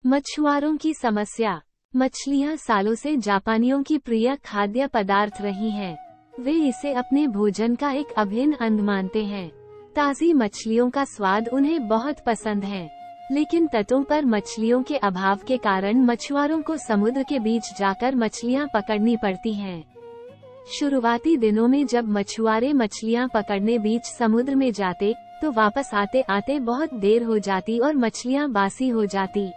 मछुआरों की समस्या। मछलियां सालों से जापानियों की प्रिय खाद्य पदार्थ रही हैं। वे इसे अपने भोजन का एक अभिन्न अंग मानते हैं। ताज़ी मछलियों का स्वाद उन्हें बहुत पसंद है, लेकिन तटों पर मछलियों के अभाव के कारण मछुआरों को समुद्र के बीच जाकर मछलियां पकड़नी पड़ती हैं। शुरुआती दिनों में जब मछुआरे मछलियां पकड़ने बीच समुद्र में जाते, तो वापस आते आते बहुत देर हो जाती और मछलियां बासी हो जाती।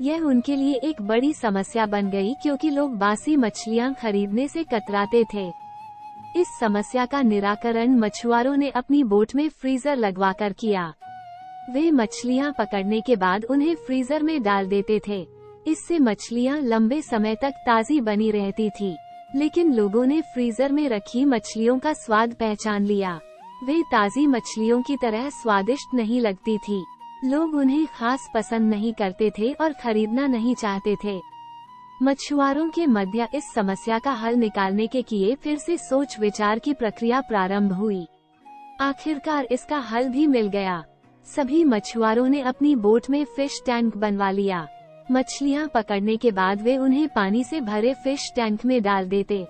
यह उनके लिए एक बड़ी समस्या बन गई, क्योंकि लोग बासी मछलियां खरीदने से कतराते थे। इस समस्या का निराकरण मछुआरों ने अपनी बोट में फ्रीजर लगवाकर किया। वे मछलियां पकड़ने के बाद उन्हें फ्रीजर में डाल देते थे। इससे मछलियां लंबे समय तक ताज़ी बनी रहती थी। लेकिन लोगों ने फ्रीजर में रखी मछलियों का स्वाद पहचान लिया। वे ताज़ी मछलियों की तरह स्वादिष्ट नहीं लगती थी। लोग उन्हें खास पसंद नहीं करते थे और खरीदना नहीं चाहते थे। मछुआरों के मध्य इस समस्या का हल निकालने के किए फिर से सोच विचार की प्रक्रिया प्रारंभ हुई। आखिरकार इसका हल भी मिल गया। सभी मछुआरों ने अपनी बोट में फिश टैंक बनवा लिया। मछलियां पकड़ने के बाद वे उन्हें पानी से भरे फिश टैंक में डाल देते।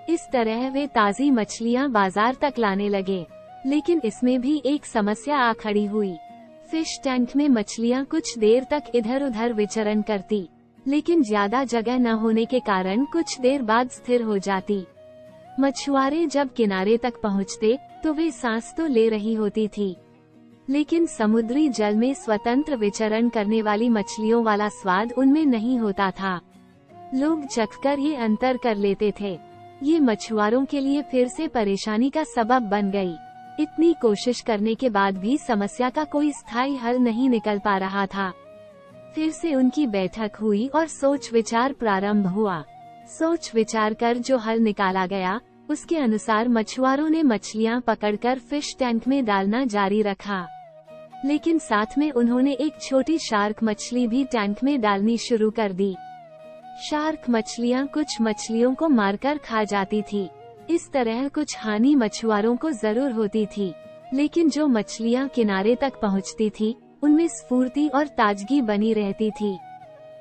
इस तरह वे ताज़ी मछलियां बाजार तक लाने लगे। लेकिन इसमें भी एक समस्या आ खड़ी हुई। फिश टैंक में मछलियां कुछ देर तक इधर उधर विचरण करती, लेकिन ज्यादा जगह न होने के कारण कुछ देर बाद स्थिर हो जाती। मछुआरे जब किनारे तक पहुंचते, तो वे सांस तो ले रही होती थी, लेकिन समुद्री जल में स्वतंत्र विचरण करने वाली मछलियों वाला स्वाद उनमें नहीं होता था। लोग चखकर ये अंतर कर लेते थे। ये मछुआरों के लिए फिर से परेशानी का सबब बन गई। इतनी कोशिश करने के बाद भी समस्या का कोई स्थायी हल नहीं निकल पा रहा था। फिर से उनकी बैठक हुई और सोच विचार प्रारंभ हुआ। सोच विचार कर जो हल निकाला गया, उसके अनुसार मछुआरों ने मछलियां पकड़कर फिश टैंक में डालना जारी रखा, लेकिन साथ में उन्होंने एक छोटी शार्क मछली भी टैंक में डालनी शुरू कर दी। शार्क मछलियां कुछ मछलियों को मारकर खा जाती थी। इस तरह कुछ हानि मछुआरों को जरूर होती थी, लेकिन जो मछलियां किनारे तक पहुंचती थी, उनमें स्फूर्ति और ताजगी बनी रहती थी।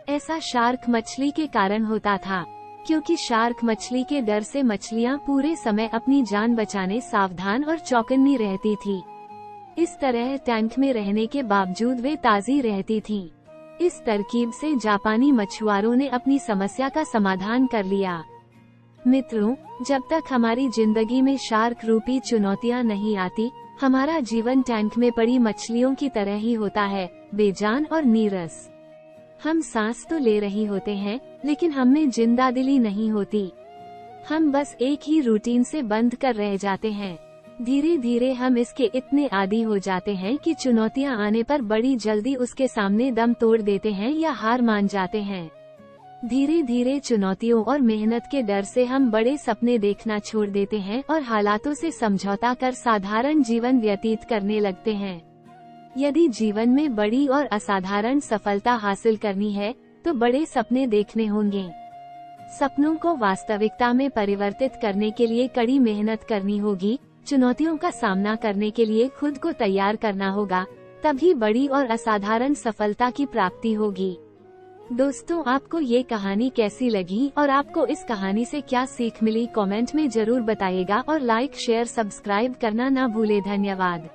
ऐसा शार्क मछली के कारण होता था, क्योंकि शार्क मछली के डर से मछलियां पूरे समय अपनी जान बचाने सावधान और चौकन्नी रहती थी। इस तरह टैंक में रहने के बावजूद वे ताज़ी रहती थीं। इस तरकीब से जापानी मछुआरों ने अपनी समस्या का समाधान कर लिया। मित्रों, जब तक हमारी जिंदगी में शार्क रूपी चुनौतियां नहीं आती, हमारा जीवन टैंक में पड़ी मछलियों की तरह ही होता है, बेजान और नीरस। हम सांस तो ले रही होते हैं, लेकिन हमें जिंदादिली नहीं होती। हम बस एक ही रूटीन से बंद कर रह जाते हैं। धीरे धीरे हम इसके इतने आदी हो जाते हैं कि चुनौतियां आने पर बड़ी जल्दी उसके सामने दम तोड़ देते हैं या हार मान जाते हैं। धीरे धीरे चुनौतियों और मेहनत के डर से हम बड़े सपने देखना छोड़ देते हैं और हालातों से समझौता कर साधारण जीवन व्यतीत करने लगते हैं। यदि जीवन में बड़ी और असाधारण सफलता हासिल करनी है, तो बड़े सपने देखने होंगे। सपनों को वास्तविकता में परिवर्तित करने के लिए कड़ी मेहनत करनी होगी। चुनौतियों का सामना करने के लिए खुद को तैयार करना होगा, तभी बड़ी और असाधारण सफलता की प्राप्ति होगी। दोस्तों, आपको ये कहानी कैसी लगी और आपको इस कहानी से क्या सीख मिली, कमेंट में जरूर बताइएगा और लाइक शेयर सब्सक्राइब करना ना भूले। धन्यवाद।